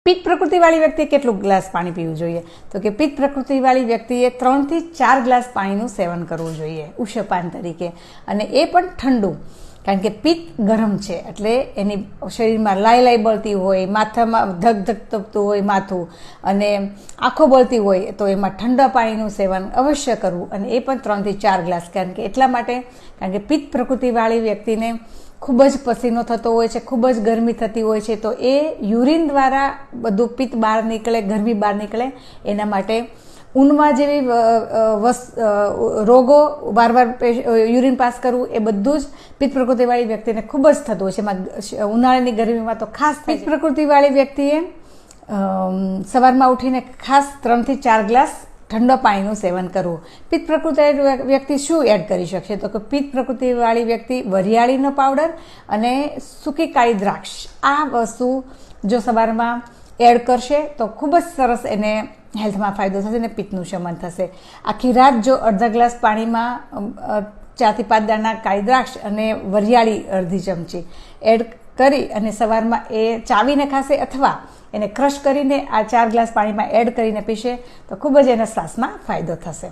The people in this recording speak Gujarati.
પિત્ત પ્રકૃતિવાળી વ્યક્તિએ કેટલું ગ્લાસ પાણી પીવું જોઈએ? તો કે પિત્ત પ્રકૃતિવાળી વ્યક્તિએ 3 થી 4 ગ્લાસ પાણીનું સેવન કરવું જોઈએ ઉષ્ણપાન તરીકે, અને એ પણ ઠંડુ. કારણ કે પિત્ત ગરમ છે એટલે એની શરીરમાં લાઈ બળતી હોય, માથામાં ધગ ધગ તપતું હોય માથું, અને આંખો બળતી હોય, તો એમાં ઠંડા પાણીનું સેવન અવશ્ય કરવું, અને એ પણ 3 થી 4 ગ્લાસ. કારણ કે એટલા માટે, કારણ કે પિત્ત પ્રકૃતિવાળી વ્યક્તિને ખૂબ જ પસીનો થતો હોય છે, ખૂબ જ ગરમી થતી હોય છે, તો એ યુરિન દ્વારા બધું પિત્ત બહાર નીકળે, ગરમી બહાર નીકળે, એના માટે ઊનમાં જેવી રોગો, વારવાર યુરિન પાસ કરવું, એ બધું જ પિત્ત પ્રકૃતિવાળી વ્યક્તિને ખૂબ જ થતું હોય છે. એમાં ઉનાળાની ગરમીમાં તો ખાસ પિત્ત પ્રકૃતિવાળી વ્યક્તિએ સવારમાં ઉઠીને ખાસ 3 થી 4 ગ્લાસ ઠંડા પાણીનું સેવન કરવું. પિત્ત પ્રકૃતિવાળી વ્યક્તિ શું એડ કરી શકશે? તો કે પિત્ત પ્રકૃતિવાળી વ્યક્તિ વરિયાળીનો પાવડર અને સૂકી કાળી દ્રાક્ષ, આ વસ્તુ જો સવારમાં એડ કરશે તો ખૂબ જ સરસ એને હેલ્થમાં ફાયદો થશે અને પિત્તનું શમન થશે. આખી રાત જો અડધા ગ્લાસ પાણીમાં 4 થી 5 દાણા કાળી દ્રાક્ષ અને વરિયાળી અડધી ચમચી એડ કરી અને સવારમાં એ ચાવીને ખાશે, અથવા એને ક્રશ કરીને આ 4 ગ્લાસ પાણીમાં એડ કરીને પીશે, તો ખૂબ જ એના શ્વાસમાં ફાયદો થશે.